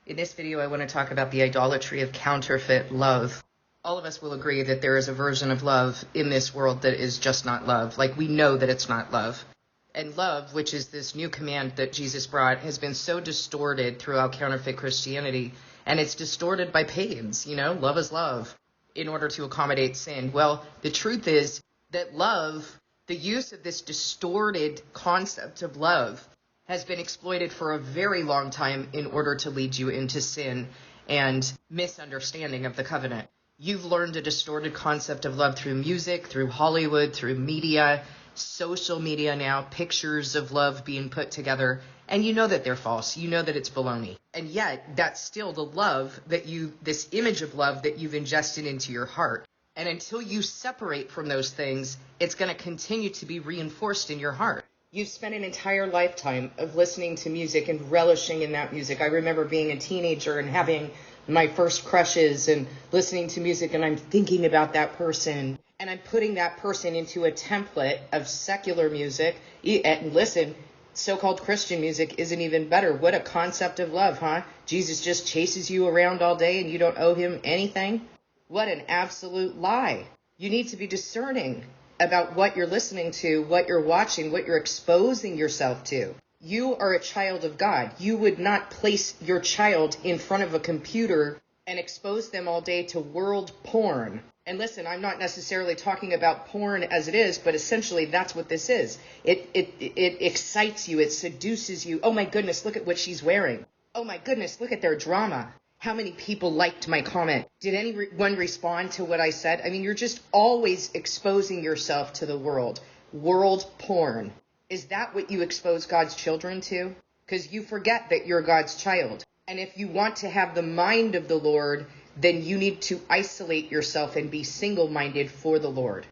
In this video, I want to talk about the idolatry of counterfeit love. All of us will agree that there is a version of love in this world that is just not love. Like, we know that it's not love. And love, which is this new command that Jesus brought, has been so distorted throughout counterfeit Christianity. And it's distorted by pagans, love is love, in order to accommodate sin. Well, the truth is that love, the use of this distorted concept of love, has been exploited for a very long time in order to lead you into sin and misunderstanding of the covenant. You've learned a distorted concept of love through music, through Hollywood, through media, social media now, pictures of love being put together, and you know that they're false. You know that it's baloney. And yet, that's still the love that this image of love that you've ingested into your heart. And until you separate from those things, it's going to continue to be reinforced in your heart. You've spent an entire lifetime of listening to music and relishing in that music. I remember being a teenager and having my first crushes and listening to music, and I'm thinking about that person. And I'm putting that person into a template of secular music. And listen, so-called Christian music isn't even better. What a concept of love, huh? Jesus just chases you around all day and you don't owe him anything? What an absolute lie. You need to be discerning about what you're listening to, what you're watching, what you're exposing yourself to. You are a child of God. You would not place your child in front of a computer and expose them all day to world porn. And listen, I'm not necessarily talking about porn as it is, but essentially that's what this is. It excites you. It seduces you. Oh my goodness, look at what she's wearing. Oh my goodness, look at their drama. How many people liked my comment? Did anyone respond to what I said? I mean, you're just always exposing yourself to the world. World porn. Is that what you expose God's children to? Because you forget that you're God's child. And if you want to have the mind of the Lord, then you need to isolate yourself and be single-minded for the Lord.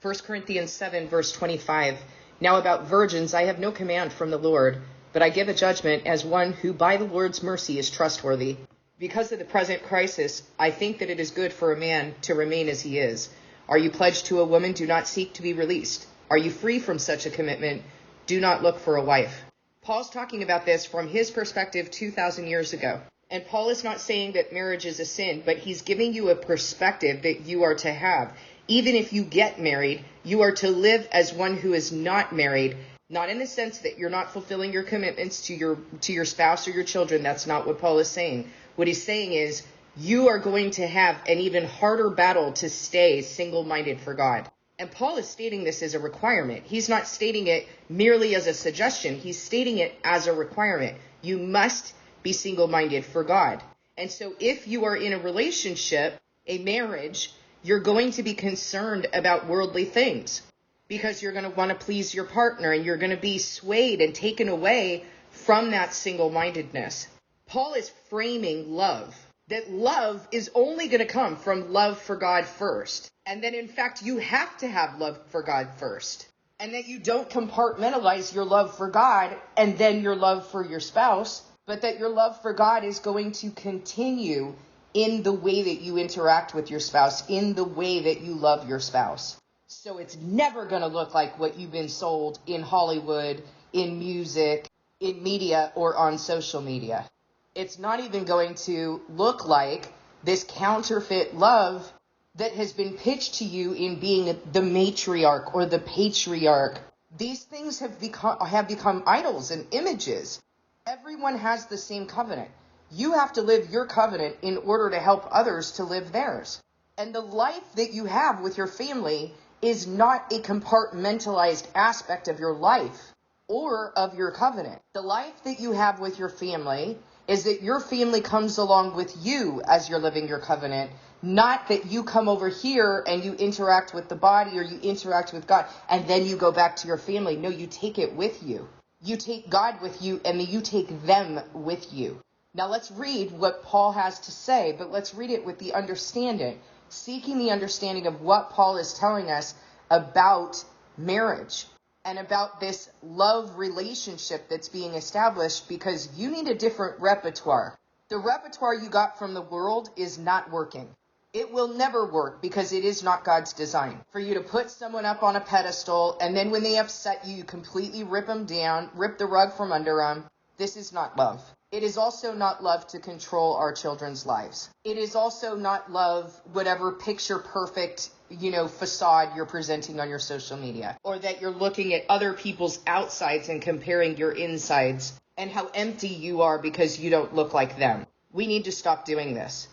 1 Corinthians 7, verse 25. Now about virgins, I have no command from the Lord, but I give a judgment as one who by the Lord's mercy is trustworthy. Because of the present crisis, I think that it is good for a man to remain as he is. Are you pledged to a woman? Do not seek to be released. Are you free from such a commitment? Do not look for a wife. Paul's talking about this from his perspective 2,000 years ago. And Paul is not saying that marriage is a sin, but he's giving you a perspective that you are to have. Even if you get married, you are to live as one who is not married, not in the sense that you're not fulfilling your commitments to your spouse or your children. That's not what Paul is saying. What he's saying is you are going to have an even harder battle to stay single-minded for God. And Paul is stating this as a requirement. He's not stating it merely as a suggestion. He's stating it as a requirement. You must be single-minded for God. And so if you are in a relationship, a marriage, you're going to be concerned about worldly things because you're going to want to please your partner and you're going to be swayed and taken away from that single-mindedness. Paul is framing love, that love is only going to come from love for God first. And that in fact, you have to have love for God first. And that you don't compartmentalize your love for God and then your love for your spouse, but that your love for God is going to continue in the way that you interact with your spouse, in the way that you love your spouse. So it's never going to look like what you've been sold in Hollywood, in music, in media, or on social media. It's not even going to look like this counterfeit love that has been pitched to you in being the matriarch or the patriarch. These things have become idols and images. Everyone has the same covenant. You have to live your covenant in order to help others to live theirs. And the life that you have with your family is not a compartmentalized aspect of your life or of your covenant. The life that you have with your family is that your family comes along with you as you're living your covenant, not that you come over here and you interact with the body or you interact with God and then you go back to your family. No, you take it with you. You take God with you and you take them with you. Now let's read what Paul has to say, but let's read it with the understanding, seeking the understanding of what Paul is telling us about marriage and about this love relationship that's being established, because you need a different repertoire. The repertoire you got from the world is not working. It will never work because it is not God's design for you to put someone up on a pedestal and then when they upset you, you completely rip them down, rip the rug from under them. This is not love. It is also not love to control our children's lives. It is also not love whatever picture perfect, facade you're presenting on your social media, or that you're looking at other people's outsides and comparing your insides and how empty you are because you don't look like them. We need to stop doing this.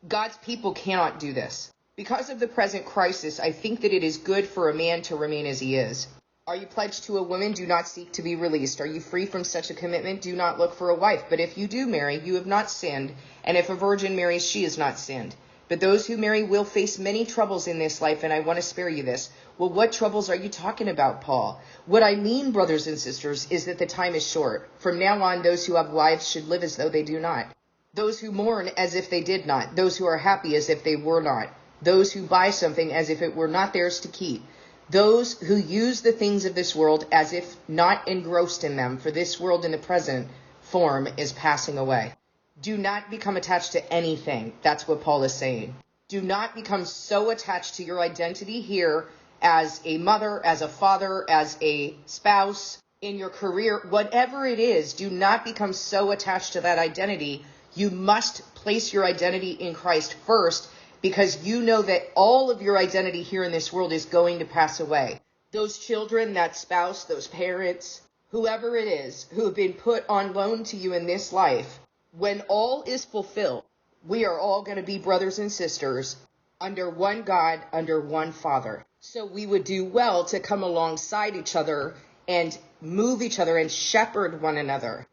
God's people cannot do this. Because of the present crisis, I think that it is good for a man to remain as he is. Are you pledged to a woman? Do not seek to be released. Are you free from such a commitment? Do not look for a wife. But if you do marry, you have not sinned. And if a virgin marries, she has not sinned. But those who marry will face many troubles in this life, and I want to spare you this. Well, what troubles are you talking about, Paul? What I mean, brothers and sisters, is that the time is short. From now on, those who have wives should live as though they do not. Those who mourn as if they did not. Those who are happy as if they were not. Those who buy something as if it were not theirs to keep. Those who use the things of this world as if not engrossed in them, for this world in the present form is passing away. Do not become attached to anything. That's what Paul is saying. Do not become so attached to your identity here as a mother, as a father, as a spouse, in your career, whatever it is. Do not become so attached to that identity. You must place your identity in Christ first, because you know that all of your identity here in this world is going to pass away. Those children, that spouse, those parents, whoever it is who have been put on loan to you in this life, when all is fulfilled, we are all going to be brothers and sisters under one God, under one Father. So we would do well to come alongside each other and move each other and shepherd one another,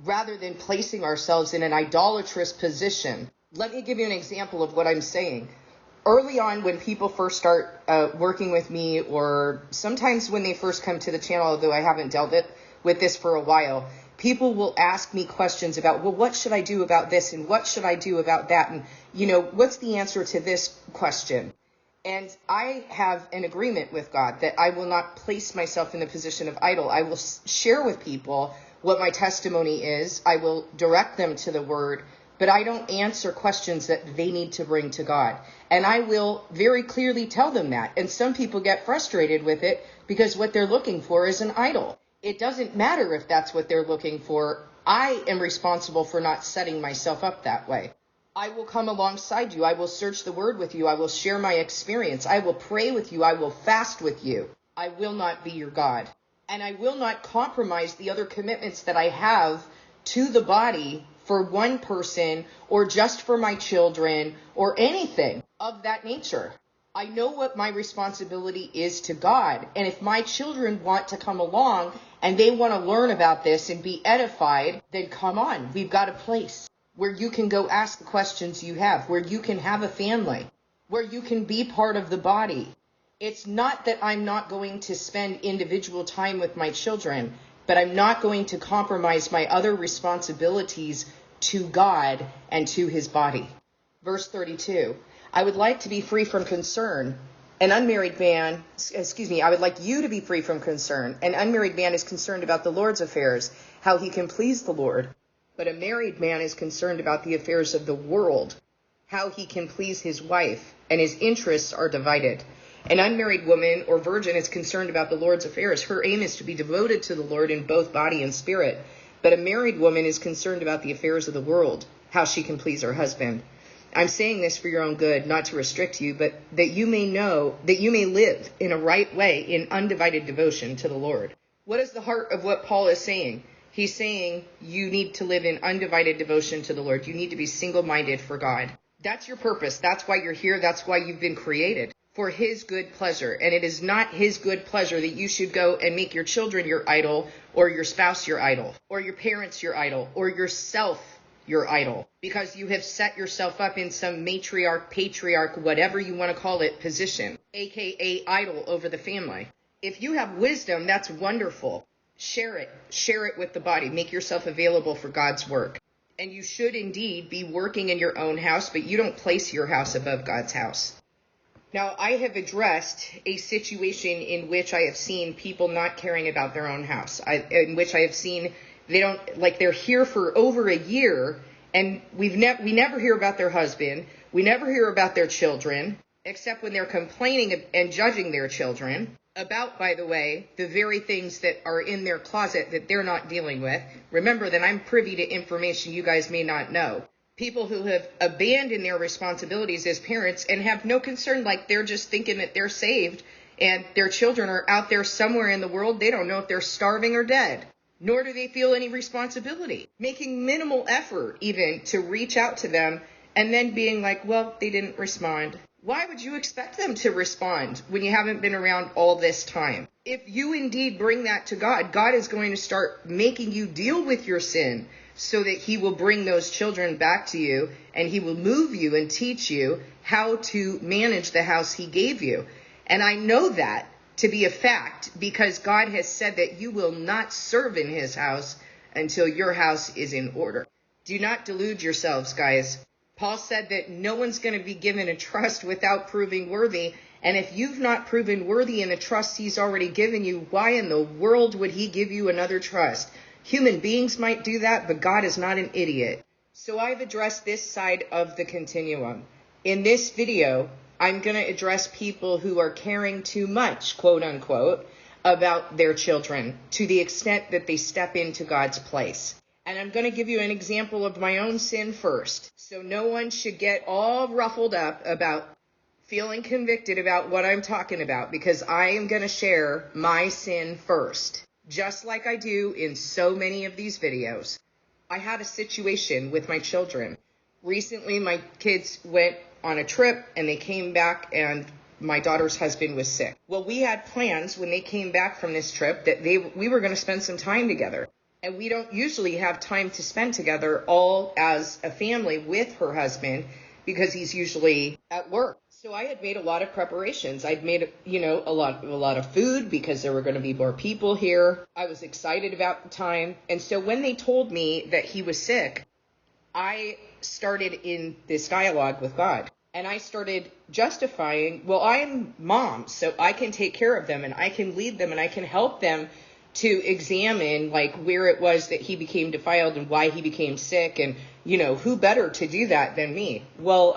rather than placing ourselves in an idolatrous position. Let me give you an example of what I'm saying. Early on, when people first start working with me, or sometimes when they first come to the channel, although I haven't dealt with this for a while, people will ask me questions about, well, what should I do about this? And what should I do about that? And, what's the answer to this question? And I have an agreement with God that I will not place myself in the position of idol. I will share with people what my testimony is. I will direct them to the word, but I don't answer questions that they need to bring to God. And I will very clearly tell them that. And some people get frustrated with it because what they're looking for is an idol. It doesn't matter if that's what they're looking for. I am responsible for not setting myself up that way. I will come alongside you. I will search the word with you. I will share my experience. I will pray with you. I will fast with you. I will not be your God. And I will not compromise the other commitments that I have to the body for one person, or just for my children, or anything of that nature. I know what my responsibility is to God. And if my children want to come along and they want to learn about this and be edified, then come on. We've got a place where you can go ask the questions you have, where you can have a family, where you can be part of the body. It's not that I'm not going to spend individual time with my children, but I'm not going to compromise my other responsibilities to God and to his body. Verse 32, I would like to be free from concern. I would like you to be free from concern. An unmarried man is concerned about the Lord's affairs, how he can please the Lord. But a married man is concerned about the affairs of the world, how he can please his wife, and his interests are divided. An unmarried woman or virgin is concerned about the Lord's affairs. Her aim is to be devoted to the Lord in both body and spirit. But a married woman is concerned about the affairs of the world, how she can please her husband. I'm saying this for your own good, not to restrict you, but that you may live in a right way in undivided devotion to the Lord. What is the heart of what Paul is saying? He's saying you need to live in undivided devotion to the Lord. You need to be single-minded for God. That's your purpose. That's why you're here. That's why you've been created, for his good pleasure. And it is not his good pleasure that you should go and make your children your idol, or your spouse your idol, or your parents your idol, or yourself your idol, because you have set yourself up in some matriarch, patriarch, whatever you want to call it, position, aka idol over the family. If you have wisdom, that's wonderful. Share it with the body. Make yourself available for God's work. And you should indeed be working in your own house, but you don't place your house above God's house. Now, I have addressed a situation in which I have seen people not caring about their own house, in which I have seen they're here for over a year, and we never hear about their husband. We never hear about their children, except when they're complaining and judging their children. about, by the way, the very things that are in their closet that they're not dealing with. Remember that I'm privy to information you guys may not know. People who have abandoned their responsibilities as parents and have no concern, like they're just thinking that they're saved and their children are out there somewhere in the world. They don't know if they're starving or dead, nor do they feel any responsibility, making minimal effort even to reach out to them and then being like, well, they didn't respond. Why would you expect them to respond when you haven't been around all this time? If you indeed bring that to God, God is going to start making you deal with your sin so that he will bring those children back to you and he will move you and teach you how to manage the house he gave you. And I know that to be a fact because God has said that you will not serve in his house until your house is in order. Do not delude yourselves, guys. Paul said that no one's going to be given a trust without proving worthy. And if you've not proven worthy in the trust he's already given you, why in the world would he give you another trust? Human beings might do that, but God is not an idiot. So I've addressed this side of the continuum. In this video, I'm going to address people who are caring too much, quote unquote, about their children to the extent that they step into God's place. And I'm going to give you an example of my own sin first. So no one should get all ruffled up about feeling convicted about what I'm talking about, because I am going to share my sin first, just like I do in so many of these videos. I had a situation with my children. Recently, my kids went on a trip and they came back and my daughter's husband was sick. Well, we had plans when they came back from this trip that we were going to spend some time together. And we don't usually have time to spend together all as a family with her husband because he's usually at work. So I had made a lot of preparations. I'd made, a lot of food because there were going to be more people here. I was excited about the time. And so when they told me that he was sick, I started in this dialogue with God. And I started justifying, well, I am mom, so I can take care of them and I can lead them and I can help them to examine like where it was that he became defiled and why he became sick and, who better to do that than me? Well,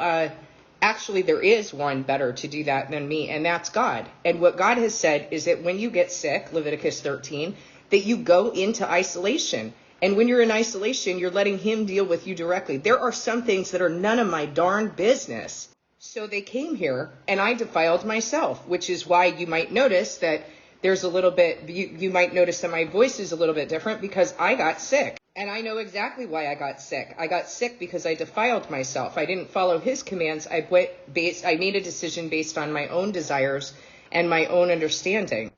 actually there is one better to do that than me, and that's God. And what God has said is that when you get sick, Leviticus 13, that you go into isolation. And when you're in isolation, you're letting him deal with you directly. There are some things that are none of my darn business. So they came here and I defiled myself, which is why you might notice that there's a little bit, you might notice that my voice is a little bit different because I got sick. And I know exactly why I got sick. I got sick because I defiled myself. I didn't follow his commands. I made a decision based on my own desires and my own understanding.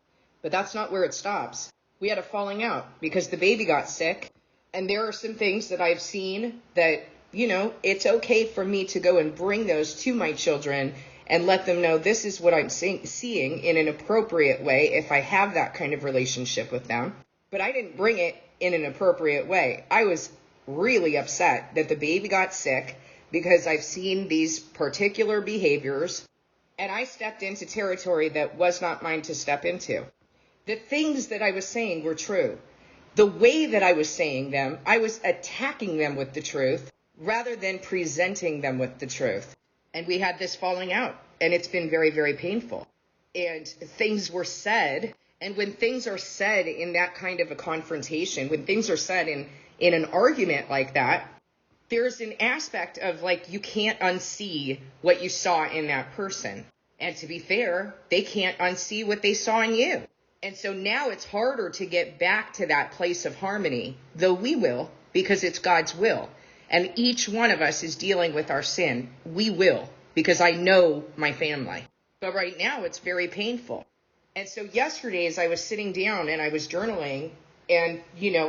But that's not where it stops. We had a falling out because the baby got sick. And there are some things that I've seen that, it's okay for me to go and bring those to my children and let them know this is what I'm seeing in an appropriate way if I have that kind of relationship with them. But I didn't bring it in an appropriate way. I was really upset that the baby got sick because I've seen these particular behaviors and I stepped into territory that was not mine to step into. The things that I was saying were true. The way that I was saying them, I was attacking them with the truth rather than presenting them with the truth. And we had this falling out, and it's been very, very painful. And things were said, and when things are said in that kind of a confrontation, when things are said in an argument like that, there's an aspect of like you can't unsee what you saw in that person. And to be fair, they can't unsee what they saw in you. And so now it's harder to get back to that place of harmony, though we will, because it's God's will. And each one of us is dealing with our sin. We will, because I know my family. But right now it's very painful. And so yesterday as I was sitting down and I was journaling, and,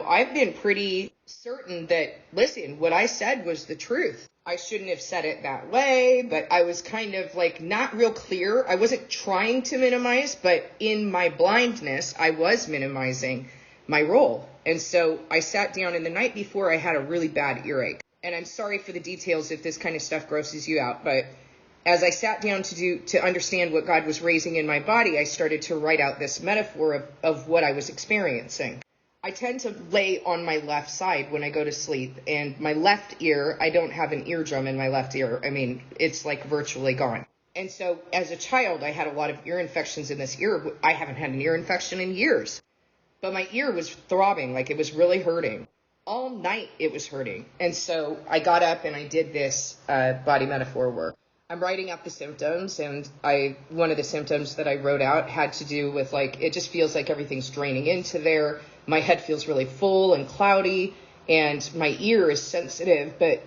I've been pretty certain that, listen, what I said was the truth. I shouldn't have said it that way, but I was kind of like not real clear. I wasn't trying to minimize, but in my blindness, I was minimizing my role. And so I sat down, and the night before I had a really bad earache. And I'm sorry for the details if this kind of stuff grosses you out, but as I sat down to understand what God was raising in my body, I started to write out this metaphor of what I was experiencing. I tend to lay on my left side when I go to sleep, and my left ear, I don't have an eardrum in my left ear. I mean, it's like virtually gone. And so as a child, I had a lot of ear infections in this ear. I haven't had an ear infection in years, but my ear was throbbing, like it was really hurting. All night it was hurting. And so I got up and I did this body metaphor work. I'm writing out the symptoms, and one of the symptoms that I wrote out had to do with, like, it just feels like everything's draining into there. My head feels really full and cloudy, and my ear is sensitive, but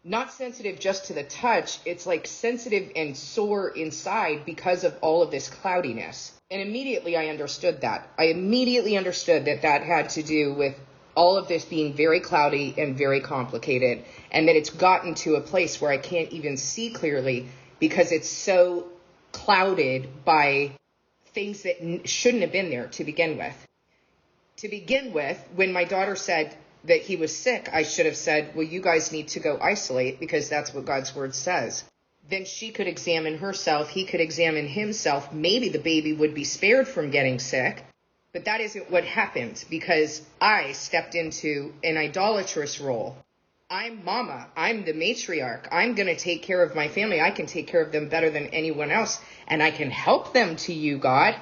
not sensitive just to the touch. It's like sensitive and sore inside because of all of this cloudiness. And immediately I understood that. I immediately understood that that had to do with all of this being very cloudy and very complicated, and that it's gotten to a place where I can't even see clearly because it's so clouded by things that shouldn't have been there to begin with. To begin with, when my daughter said that he was sick, I should have said, well, you guys need to go isolate because that's what God's word says. Then she could examine herself, he could examine himself. Maybe the baby would be spared from getting sick. But that isn't what happened because I stepped into an idolatrous role. I'm mama. I'm the matriarch. I'm going to take care of my family. I can take care of them better than anyone else. And I can help them to you, God.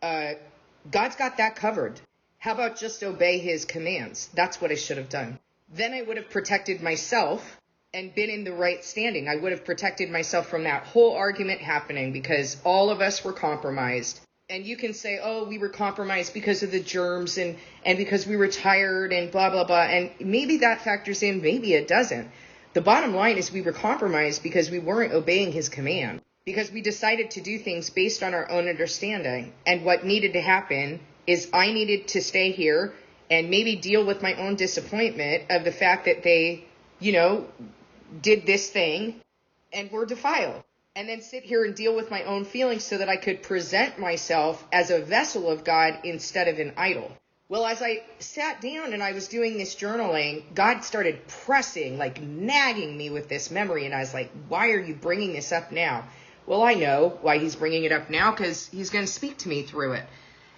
God's got that covered. How about just obey his commands? That's what I should have done. Then I would have protected myself and been in the right standing. I would have protected myself from that whole argument happening because all of us were compromised. And you can say, oh, we were compromised because of the germs and because we were tired and blah, blah, blah. And maybe that factors in, maybe it doesn't. The bottom line is we were compromised because we weren't obeying his command, because we decided to do things based on our own understanding. And what needed to happen is I needed to stay here and maybe deal with my own disappointment of the fact that they, did this thing and were defiled. And then sit here and deal with my own feelings so that I could present myself as a vessel of God instead of an idol. Well, as I sat down and I was doing this journaling, God started pressing, like nagging me with this memory. And I was like, why are you bringing this up now? Well, I know why he's bringing it up now, because he's going to speak to me through it.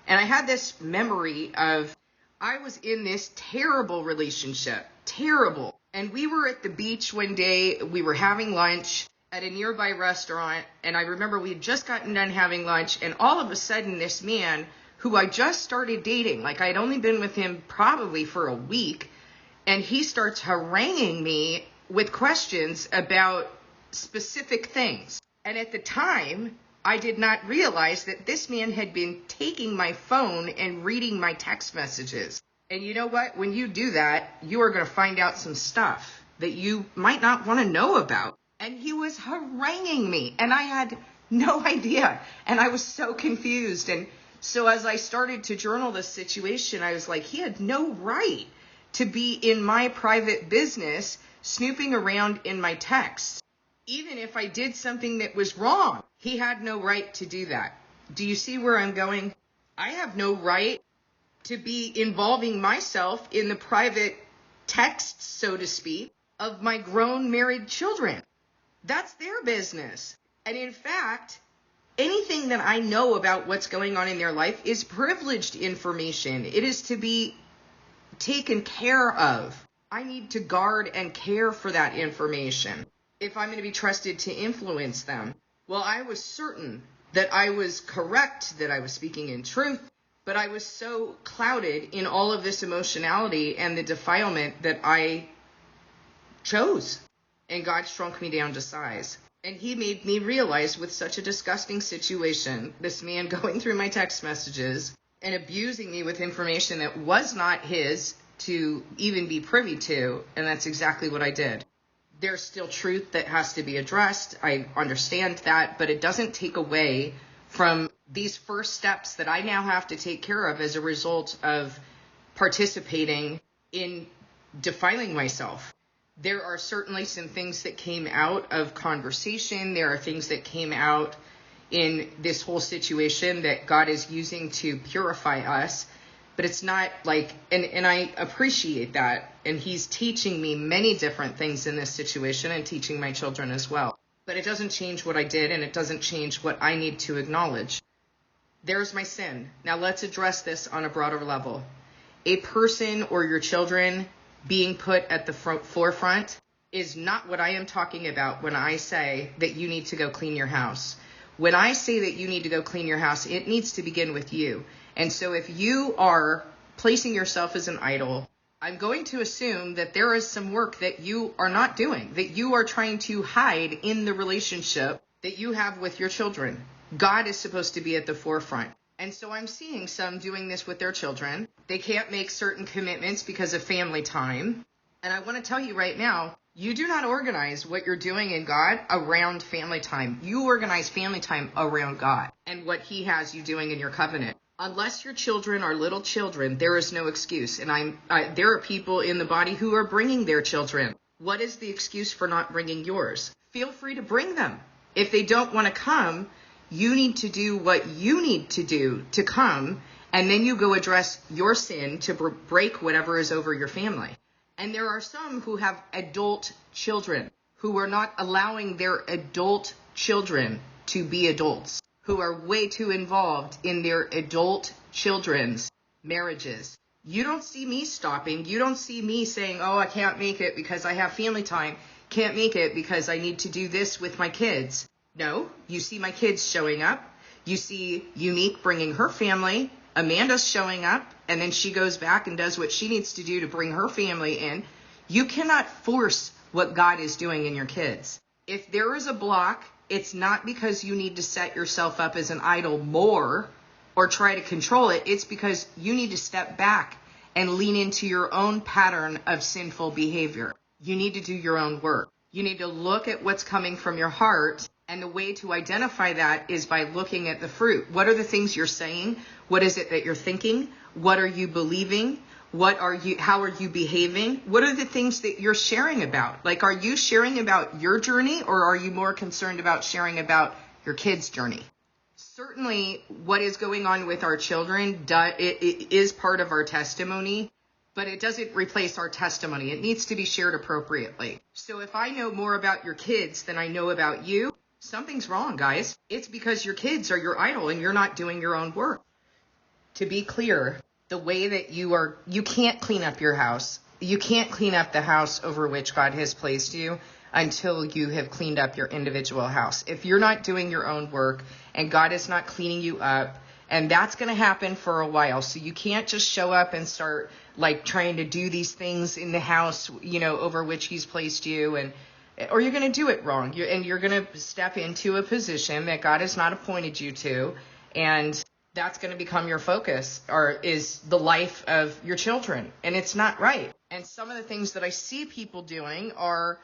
And I had this memory of I was in this terrible relationship, terrible. And we were at the beach one day. We were having lunch at a nearby restaurant, and I remember we had just gotten done having lunch, and all of a sudden this man who I just started dating, like I'd only been with him probably for a week, and he starts haranguing me with questions about specific things. And at the time, I did not realize that this man had been taking my phone and reading my text messages. And you know what? When you do that, you are going to find out some stuff that you might not want to know about. And he was haranguing me, and I had no idea. And I was so confused. And so as I started to journal this situation, I was like, he had no right to be in my private business, snooping around in my texts. Even if I did something that was wrong, he had no right to do that. Do you see where I'm going? I have no right to be involving myself in the private texts, so to speak, of my grown married children. That's their business. And in fact, anything that I know about what's going on in their life is privileged information. It is to be taken care of. I need to guard and care for that information if I'm going to be trusted to influence them. Well, I was certain that I was correct, that I was speaking in truth, but I was so clouded in all of this emotionality and the defilement that I chose. And God shrunk me down to size. And he made me realize, with such a disgusting situation, this man going through my text messages and abusing me with information that was not his to even be privy to. And that's exactly what I did. There's still truth that has to be addressed. I understand that, but it doesn't take away from these first steps that I now have to take care of as a result of participating in defiling myself. There are certainly some things that came out of conversation. There are things that came out in this whole situation that God is using to purify us. But it's not like, and I appreciate that. And he's teaching me many different things in this situation and teaching my children as well. But it doesn't change what I did, and it doesn't change what I need to acknowledge. There's my sin. Now let's address this on a broader level. A person or your children being put at the forefront is not what I am talking about when I say that you need to go clean your house. When I say that you need to go clean your house, it needs to begin with you. And so if you are placing yourself as an idol, I'm going to assume that there is some work that you are not doing, that you are trying to hide in the relationship that you have with your children. God is supposed to be at the forefront. And so I'm seeing some doing this with their children. They can't make certain commitments because of family time. And I want to tell you right now, you do not organize what you're doing in God around family time. You organize family time around God and what he has you doing in your covenant. Unless your children are little children, there is no excuse. And there are people in the body who are bringing their children. What is the excuse for not bringing yours? Feel free to bring them. If they don't want to come, you need to do what you need to do to come, and then you go address your sin to break whatever is over your family. And there are some who have adult children who are not allowing their adult children to be adults, who are way too involved in their adult children's marriages. You don't see me stopping. You don't see me saying, oh, I can't make it because I have family time. Can't make it because I need to do this with my kids. No, you see my kids showing up. You see Unique bringing her family. Amanda's showing up, and then she goes back and does what she needs to do to bring her family in. You cannot force what God is doing in your kids. If there is a block, it's not because you need to set yourself up as an idol more or try to control it. It's because you need to step back and lean into your own pattern of sinful behavior. You need to do your own work. You need to look at what's coming from your heart. And the way to identify that is by looking at the fruit. What are the things you're saying? What is it that you're thinking? What are you believing? How are you behaving? What are the things that you're sharing about? Like, are you sharing about your journey, or are you more concerned about sharing about your kids' journey? Certainly what is going on with our children, it is part of our testimony, but it doesn't replace our testimony. It needs to be shared appropriately. So if I know more about your kids than I know about you, something's wrong, guys. It's because your kids are your idol and you're not doing your own work. To be clear, the way that you can't clean up your house. You can't clean up the house over which God has placed you until you have cleaned up your individual house. If you're not doing your own work and God is not cleaning you up, and that's going to happen for a while. So you can't just show up and start like trying to do these things in the house, over which he's placed you, or you're going to do it wrong. You're going to step into a position that God has not appointed you to, and that's going to become your focus, or is the life of your children. And it's not right. And some of the things that I see people doing are,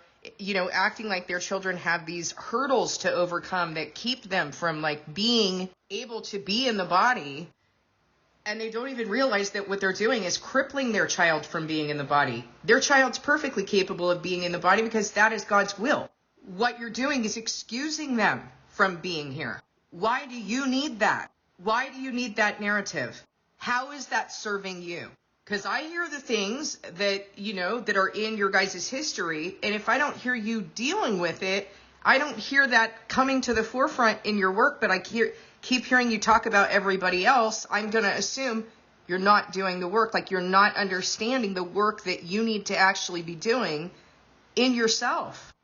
acting like their children have these hurdles to overcome that keep them from like being able to be in the body. And they don't even realize that what they're doing is crippling their child from being in the body. Their child's perfectly capable of being in the body because that is God's will. What you're doing is excusing them from being here. Why do you need that? Why do you need that narrative? How is that serving you? Because I hear the things that, that are in your guys' history. And if I don't hear you dealing with it, I don't hear that coming to the forefront in your work, but I keep hearing you talk about everybody else. I'm going to assume you're not doing the work, like you're not understanding the work that you need to actually be doing in yourself.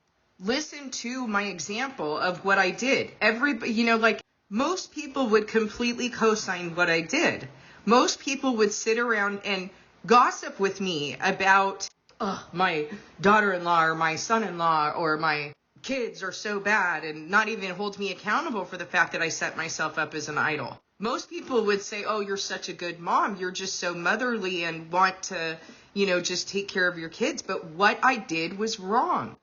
Listen to my example of what I did. Everybody, most people would completely co-sign what I did. Most people would sit around and gossip with me about my daughter-in-law or my son-in-law or my kids are so bad, and not even hold me accountable for the fact that I set myself up as an idol. Most people would say, oh, you're such a good mom. You're just so motherly and want to, just take care of your kids. But what I did was wrong.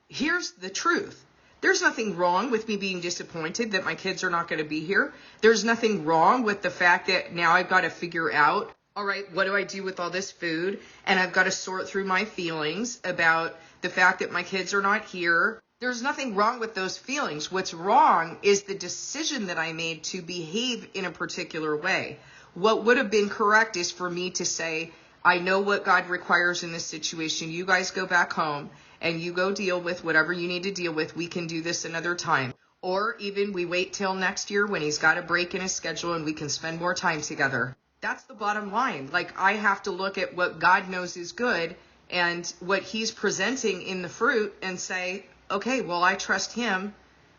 Here's the truth. There's nothing wrong with me being disappointed that my kids are not going to be here. There's nothing wrong with the fact that now I've got to figure out, all right, what do I do with all this food? And I've got to sort through my feelings about the fact that my kids are not here. There's nothing wrong with those feelings. What's wrong is the decision that I made to behave in a particular way. What would have been correct is for me to say, I know what God requires in this situation. You guys go back home and you go deal with whatever you need to deal with. We can do this another time. Or even we wait till next year when he's got a break in his schedule and we can spend more time together. That's the bottom line. Like, I have to look at what God knows is good and what he's presenting in the fruit and say, okay, well, I trust him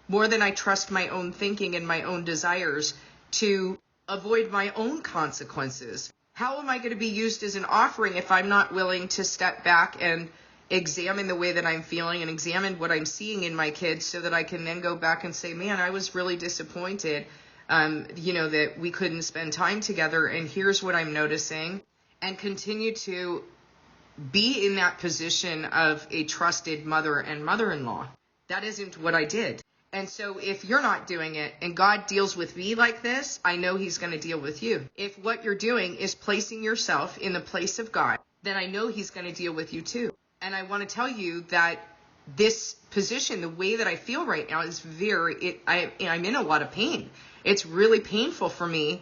more than I trust my own thinking and my own desires to avoid my own consequences. How am I going to be used as an offering if I'm not willing to step back and examine the way that I'm feeling and examine what I'm seeing in my kids so that I can then go back and say, man, I was really disappointed, that we couldn't spend time together. And here's what I'm noticing, and continue to be in that position of a trusted mother and mother-in-law. That isn't what I did. And so if you're not doing it and God deals with me like this, I know he's going to deal with you. If what you're doing is placing yourself in the place of God, then I know he's going to deal with you too. And I want to tell you that this position, the way that I feel right now is I'm in a lot of pain. It's really painful for me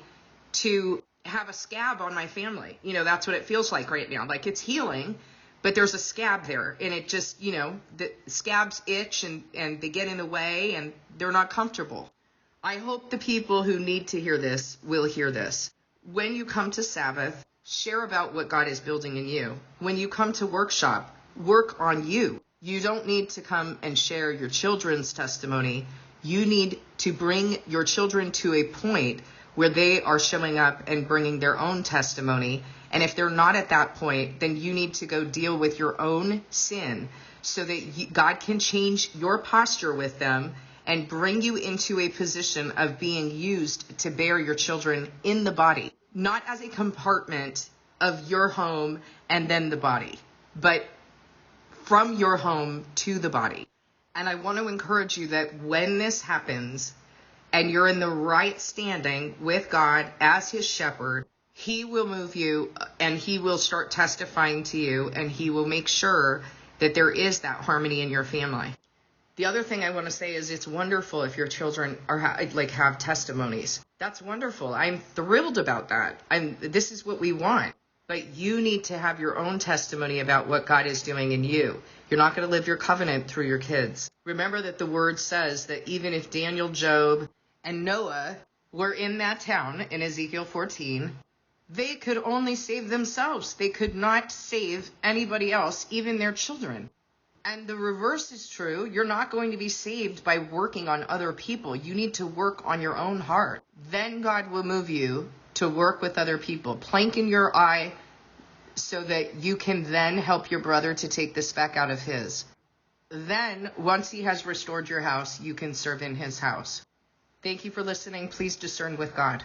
to have a scab on my family. That's what it feels like right now. Like it's healing, but there's a scab there, and it just, the scabs itch and they get in the way and they're not comfortable. I hope the people who need to hear this will hear this. When you come to Sabbath, share about what God is building in you. When you come to workshop, work on you. You don't need to come and share your children's testimony. You need to bring your children to a point where they are showing up and bringing their own testimony. And if they're not at that point, then you need to go deal with your own sin so that God can change your posture with them and bring you into a position of being used to bear your children in the body, not as a compartment of your home and then the body, but from your home to the body. And I want to encourage you that when this happens and you're in the right standing with God as his shepherd, he will move you and he will start testifying to you, and he will make sure that there is that harmony in your family. The other thing I want to say is it's wonderful if your children have testimonies. That's wonderful. I'm thrilled about that. This is what we want. But you need to have your own testimony about what God is doing in you. You're not going to live your covenant through your kids. Remember that the word says that even if Daniel, Job, and Noah were in that town in Ezekiel 14, they could only save themselves. They could not save anybody else, even their children. And the reverse is true. You're not going to be saved by working on other people. You need to work on your own heart. Then God will move you to work with other people. Plank in your eye so that you can then help your brother to take the speck out of his. Then, once he has restored your house, you can serve in his house. Thank you for listening. Please discern with God.